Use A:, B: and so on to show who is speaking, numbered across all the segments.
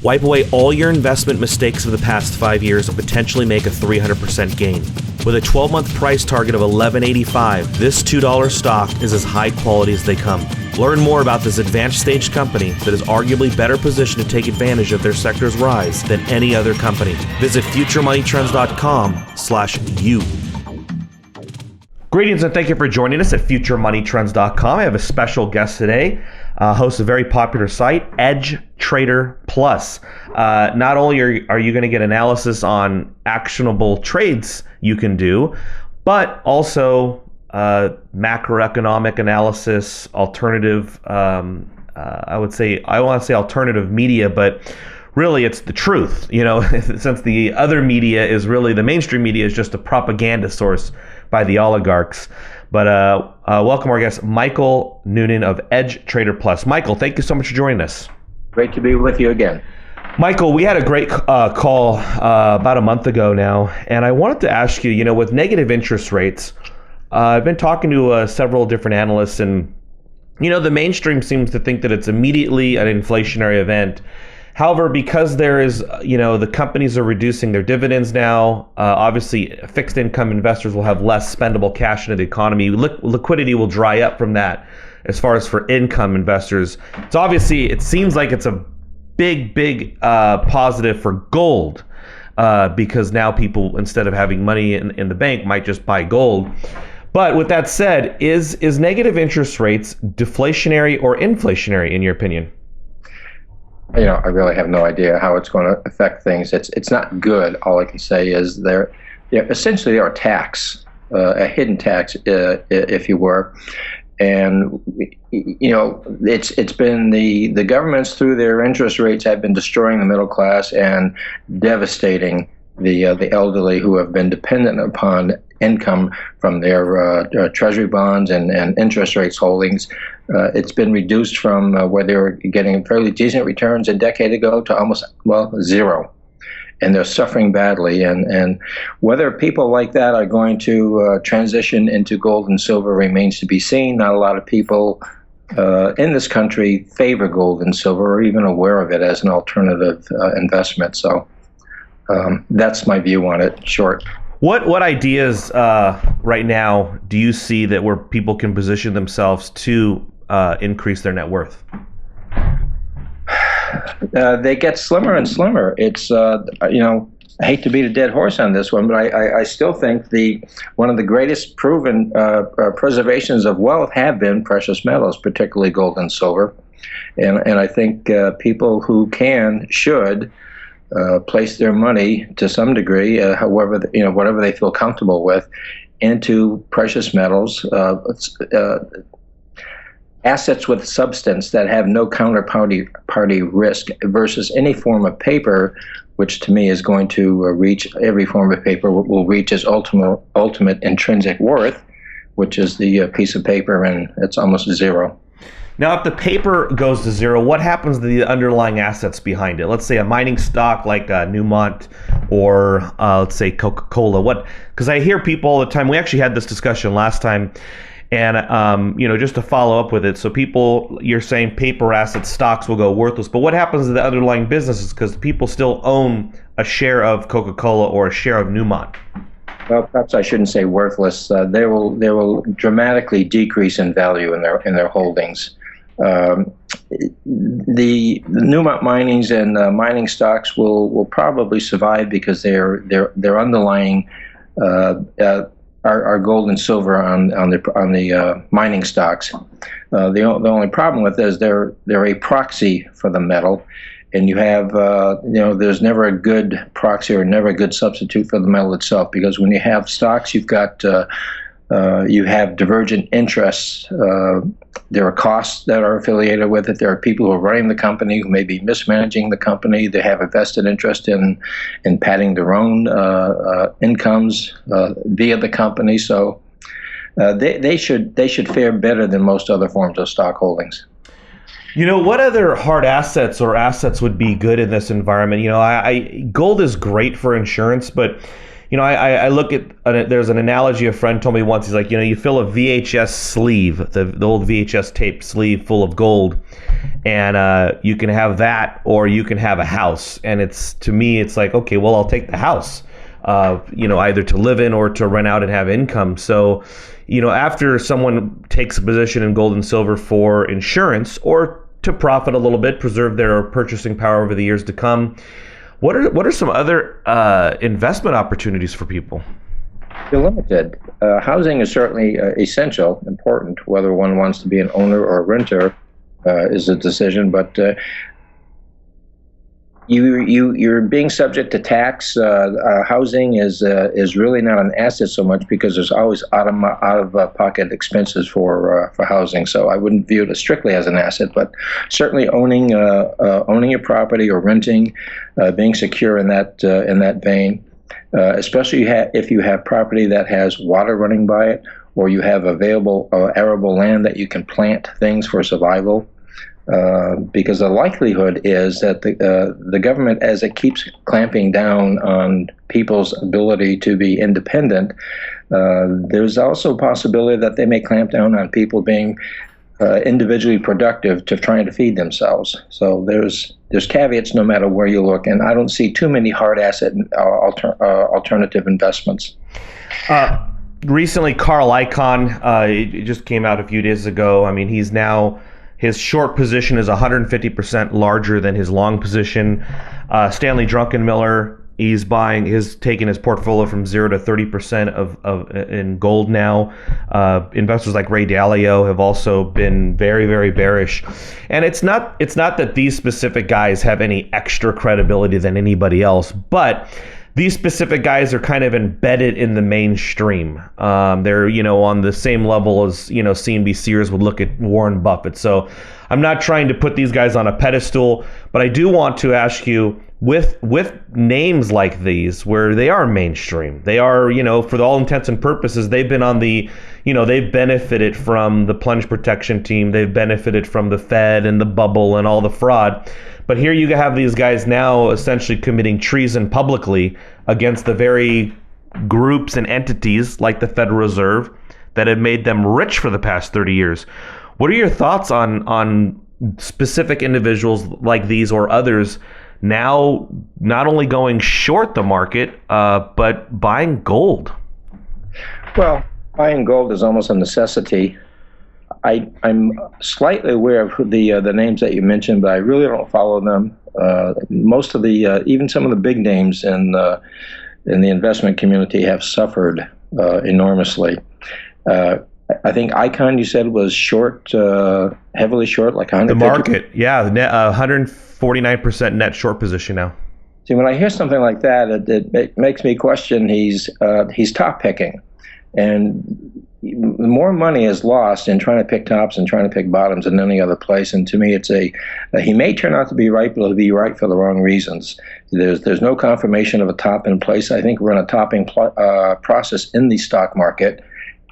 A: Wipe away all your investment mistakes of the past 5 years and potentially make a 300% gain. With a 12-month price target of $11.85, this $2 stock is as high quality as they come. Learn more about this advanced stage company that is arguably better positioned to take advantage of their sector's rise than any other company. Visit futuremoneytrends.com/you. Greetings and thank you for joining us at futuremoneytrends.com. I have a special guest today, hosts a very popular site, Edge Trader Plus. Not only are you going to get analysis on actionable trades you can do, but also macroeconomic analysis, alternative, I want to say alternative media, but really it's the truth. You know, since the other media is really, the mainstream media is just a propaganda source by the oligarchs. But welcome our guest, Michael Noonan of Edge Trader Plus. Michael, thank you so much for joining us.
B: Great to be with you again.
A: Michael, we had a great call about a month ago now, and I wanted to ask you, with negative interest rates, I've been talking to several different analysts, and, the mainstream seems to think that it's immediately an inflationary event. However, because there is, the companies are reducing their dividends now, obviously fixed income investors will have less spendable cash into the economy. Liquidity will dry up from that as far as for income investors. It seems like it's a big positive for gold because now people, instead of having money in the bank, might just buy gold. But with that said, is negative interest rates deflationary or inflationary in your opinion?
B: I really have no idea how it's going to affect things. It's not good. All I can say is they're essentially a tax, a hidden tax, if you were. And it's been the governments through their interest rates have been destroying the middle class and devastating the elderly who have been dependent upon income from their treasury bonds and interest rates holdings. It's been reduced from where they were getting fairly decent returns a decade ago to almost, zero. And they're suffering badly. And whether people like that are going to transition into gold and silver remains to be seen. Not a lot of people in this country favor gold and silver or even aware of it as an alternative investment. So that's my view on it, short.
A: What ideas right now do you see that where people can position themselves to increase their net worth?
B: They get slimmer and slimmer. It's I hate to beat a dead horse on this one, but I still think one of the greatest proven preservations of wealth have been precious metals, particularly gold and silver, and I think people who should place their money to some degree, however, whatever they feel comfortable with, into precious metals, assets with substance that have no counterparty risk versus any form of paper, which to me is going to reach, every form of paper will reach its ultimate intrinsic worth, which is the piece of paper, and it's almost zero.
A: Now, if the paper goes to zero, what happens to the underlying assets behind it? Let's say a mining stock like Noonan or let's say Coca-Cola. Because I hear people all the time, we actually had this discussion last time, and just to follow up with it, so you're saying paper assets, stocks will go worthless, but what happens to the underlying businesses? Because people still own a share of Coca-Cola or a share of Noonan.
B: Well, perhaps I shouldn't say worthless. They will dramatically decrease in value in their holdings. The Noonan minings and mining stocks will probably survive because their underlying are gold and silver on the mining stocks. The only problem with it is they're a proxy for the metal, and you have there's never a good proxy or never a good substitute for the metal itself, because when you have stocks, you've got you have divergent interests. There are costs that are affiliated with it. There are people who are running the company who may be mismanaging the company. They have a vested interest in padding their own incomes via the company. So they should fare better than most other forms of stock holdings.
A: What other hard assets or assets would be good in this environment? Gold is great for insurance, but I look at, there's an analogy a friend told me once. He's like, you fill a VHS sleeve, the old VHS tape sleeve full of gold, and you can have that, or you can have a house. And to me, it's like, okay, well, I'll take the house, either to live in or to rent out and have income. So, after someone takes a position in gold and silver for insurance or to profit a little bit, preserve their purchasing power over the years to come, what are some other investment opportunities for people?
B: They're limited. Housing is certainly essential, important. Whether one wants to be an owner or a renter is a decision, but you're being subject to tax. Housing is really not an asset so much, because there's always out of pocket expenses for housing. So I wouldn't view it strictly as an asset, but certainly owning a property or renting, being secure in that vein, especially if you have property that has water running by it, or you have available arable land that you can plant things for survival. Because the likelihood is that the government, as it keeps clamping down on people's ability to be independent, there's also a possibility that they may clamp down on people being individually productive to trying to feed themselves. So there's caveats no matter where you look, and I don't see too many hard asset alternative investments.
A: Recently, Carl Icahn, it just came out a few days ago. I mean, his short position is 150% larger than his long position. Stanley Druckenmiller, he's taking his portfolio from 0 to 30% in gold now. Investors like Ray Dalio have also been very, very bearish. And it's not that these specific guys have any extra credibility than anybody else, but these specific guys are kind of embedded in the mainstream. They're, on the same level as, CNBC Sears would look at Warren Buffett. So I'm not trying to put these guys on a pedestal, but I do want to ask you, with names like these, where they are mainstream, they are, for all intents and purposes, they've been on the, they've benefited from the plunge protection team. They've benefited from the Fed and the bubble and all the fraud. But here you have these guys now essentially committing treason publicly against the very groups and entities like the Federal Reserve that have made them rich for the past 30 years. What are your thoughts on specific individuals like these or others now not only going short the market, but buying gold?
B: Well, buying gold is almost a necessity. I'm slightly aware of the names that you mentioned, but I really don't follow them. Most of the even some of the big names in the investment community have suffered enormously. I think Icahn, you said, was short, heavily short, like 150%.
A: The market, yeah, 149% net short position now.
B: See, when I hear something like that, it makes me question he's top picking, and more money is lost in trying to pick tops and trying to pick bottoms than any other place. And to me, it's he may turn out to be right, but he'll be right for the wrong reasons. There's no confirmation of a top in place. I think we're in a topping process in the stock market,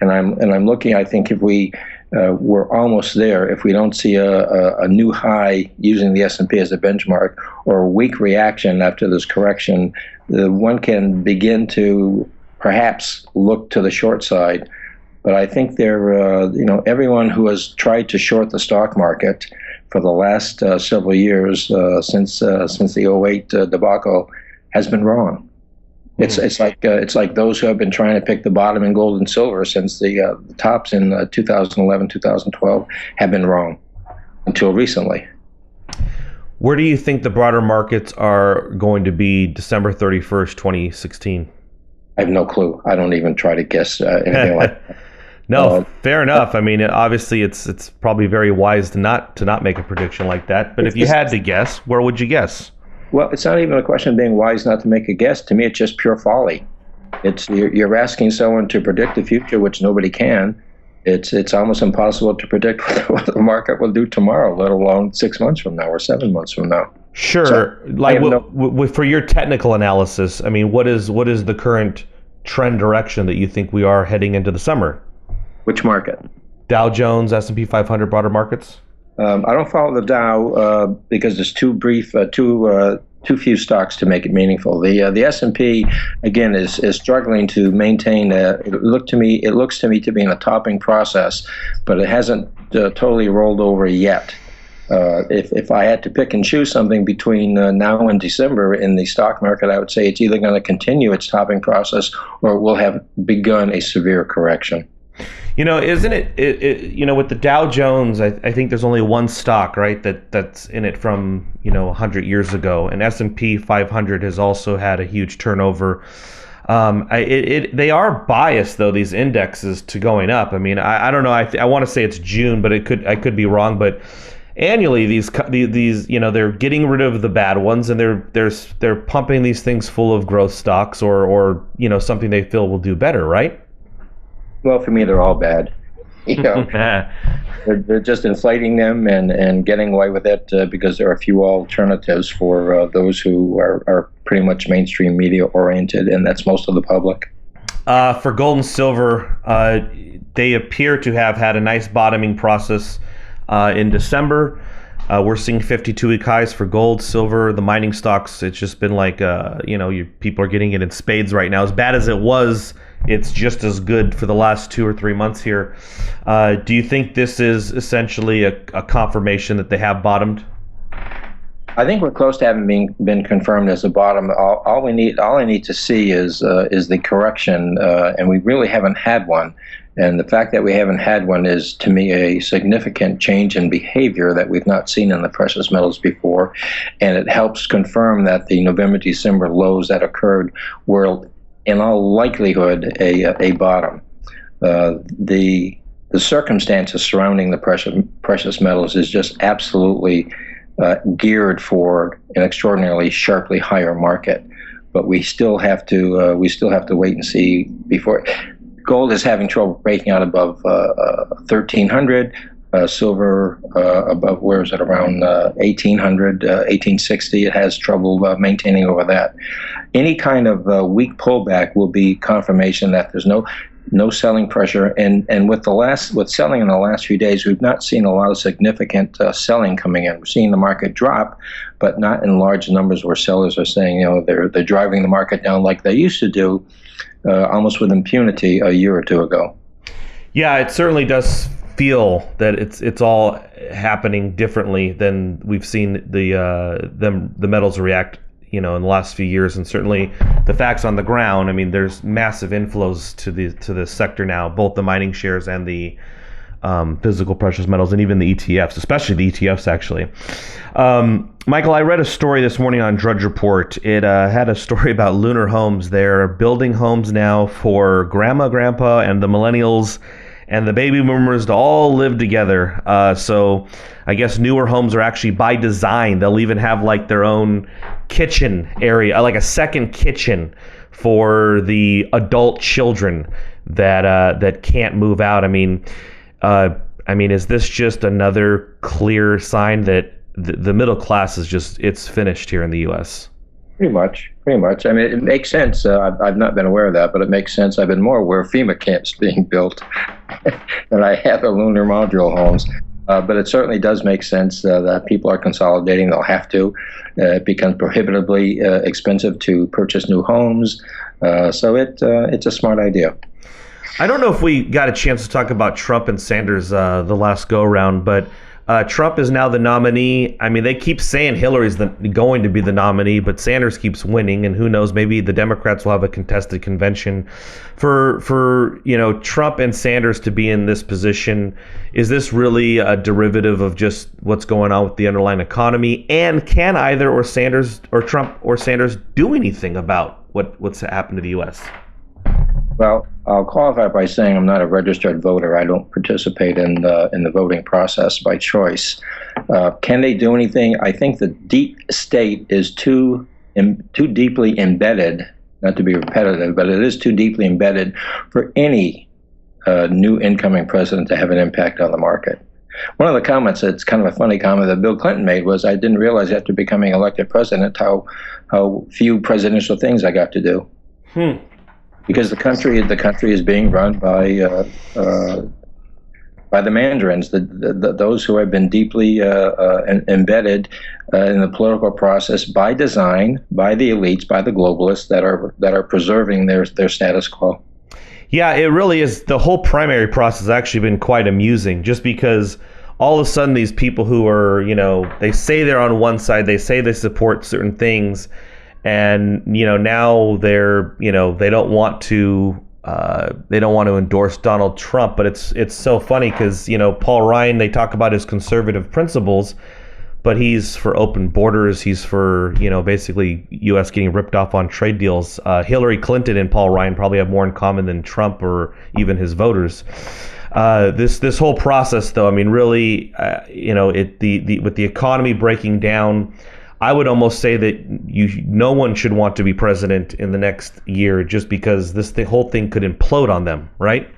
B: and I'm looking. I think if we're almost there, if we don't see a new high using the S&P as a benchmark, or a weak reaction after this correction, one can begin to perhaps look to the short side. But I think everyone who has tried to short the stock market for the last several years since the 08 debacle has been wrong. It's like those who have been trying to pick the bottom in gold and silver since the tops in 2011, 2012 have been wrong until recently.
A: Where do you think the broader markets are going to be December 31st, 2016?
B: I have no clue. I don't even try to guess anything like that.
A: No, fair enough. I mean, obviously, it's probably very wise to not make a prediction like that. But if you had to guess, where would you guess?
B: Well, it's not even a question of being wise not to make a guess. To me, it's just pure folly. You're asking someone to predict the future, which nobody can. It's almost impossible to predict what the market will do tomorrow, let alone 6 months from now or 7 months from now.
A: Sure. So, for your technical analysis, I mean, what is the current trend direction that you think we are heading into the summer?
B: Which market?
A: Dow Jones, S&P 500, broader markets?
B: I don't follow the Dow because it's too brief, too few stocks to make it meaningful. The S&P again is struggling to maintain. It looks to me to be in a topping process, but it hasn't totally rolled over yet. If I had to pick and choose something between now and December in the stock market, I would say it's either going to continue its topping process or it will have begun a severe correction.
A: Isn't it with the Dow Jones, I think there's only one stock, right, that's in it from, 100 years ago. And S&P 500 has also had a huge turnover. They are biased, though, these indexes, to going up. I mean, I don't know. I want to say it's June, but I could be wrong. But annually, these they're getting rid of the bad ones, and they're pumping these things full of growth stocks or something they feel will do better, right?
B: Well, for me, they're all bad. They're just inflating them and getting away with it because there are few alternatives for those who are pretty much mainstream media oriented, and that's most of the public.
A: For gold and silver, they appear to have had a nice bottoming process in December. We're seeing 52-week highs for gold, silver, the mining stocks. It's just been like, people are getting it in spades right now. As bad as it was, it's just as good for the last 2 or 3 months here. Do you think this is essentially a confirmation that they have bottomed?
B: I think we're close to having been confirmed as a bottom. All I need to see is the correction, and we really haven't had one. And the fact that we haven't had one is, to me, a significant change in behavior that we've not seen in the precious metals before. And it helps confirm that the November-December lows that occurred were, in all likelihood, a bottom. The circumstances surrounding the precious metals is just absolutely geared for an extraordinarily sharply higher market. But we still have to wait and see before. Gold is having trouble breaking out above 1,300. Silver above, where is it, around 1,800, 1,860. It has trouble maintaining over that. Any kind of weak pullback will be confirmation that there's no selling pressure. And with selling in the last few days, we've not seen a lot of significant selling coming in. We're seeing the market drop, but not in large numbers where sellers are saying, they're driving the market down like they used to do, almost with impunity a year or two ago. Yeah,
A: it certainly does feel that it's all happening differently than we've seen the metals react, in the last few years, and certainly the facts on the ground. I mean, there's massive inflows to the sector now, both the mining shares and the physical precious metals, and even the ETFs, especially the ETFs, actually. Michael, I read a story this morning on Drudge Report. It had a story about Lunar Homes. They're building homes now for grandma, grandpa, and the millennials and the baby boomers to all live together. So I guess newer homes are actually by design. They'll even have like their own kitchen area, like a second kitchen for the adult children that can't move out. I mean, is this just another clear sign that the middle class is it's finished here in the U.S.?
B: Pretty much. I mean, it makes sense. I've not been aware of that, but it makes sense. I've been more aware of FEMA camps being built than I have of lunar module homes. But it certainly does make sense that people are consolidating. They'll have to. It becomes prohibitively expensive to purchase new homes. So it's a smart idea.
A: I don't know if we got a chance to talk about Trump and Sanders the last go-around, but Trump is now the nominee. I mean, they keep saying Hillary's going to be the nominee, but Sanders keeps winning, and who knows, maybe the Democrats will have a contested convention. For Trump and Sanders to be in this position, is this really a derivative of just what's going on with the underlying economy? And can either Trump or Sanders do anything about what's happened to the U.S.?
B: Well, I'll qualify by saying I'm not a registered voter. I don't participate in the voting process by choice. Can they do anything? I think the deep state is too deeply embedded, not to be repetitive, but it is too deeply embedded for any new incoming president to have an impact on the market. One of the comments, it's kind of a funny comment that Bill Clinton made, was, I didn't realize after becoming elected president how few presidential things I got to do. Because the country is being run by by the mandarins, those who have been deeply embedded in the political process by design, by the elites, by the globalists that are preserving their status quo.
A: Yeah, it really is. The whole primary process has actually been quite amusing, just because all of a sudden these people who are, they say they're on one side, they say they support certain things, and now they're, they don't want to endorse Donald Trump. But it's so funny because Paul Ryan, they talk about his conservative principles, but he's for open borders. He's for basically U.S. getting ripped off on trade deals. Hillary Clinton and Paul Ryan probably have more in common than Trump or even his voters. This whole process, though, I mean, really, with the economy breaking down, I would almost say that no one should want to be president in the next year, just because the whole thing could implode on them, right?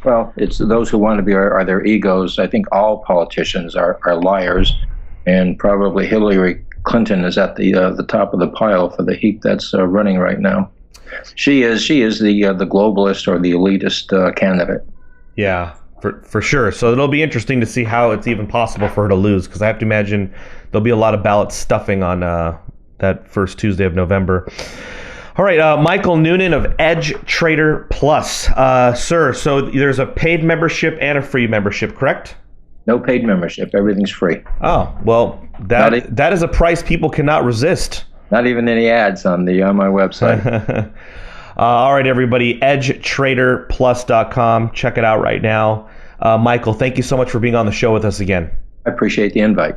B: Well, it's those who want to be are their egos. I think all politicians are liars, and probably Hillary Clinton is at the top of the pile for the heap that's running right now. She is the globalist or the elitist candidate.
A: Yeah, for sure. So it'll be interesting to see how it's even possible for her to lose, because I have to imagine there'll be a lot of ballot stuffing on that first Tuesday of November. All right, Michael Noonan of Edge Trader Plus. Sir, so there's a paid membership and a free membership, correct?
B: No paid membership. Everything's free.
A: Oh, well, that is a price people cannot resist.
B: Not even any ads on my website.
A: All right, everybody, edgetraderplus.com. Check it out right now. Michael, thank you so much for being on the show with us again.
B: I appreciate the invite.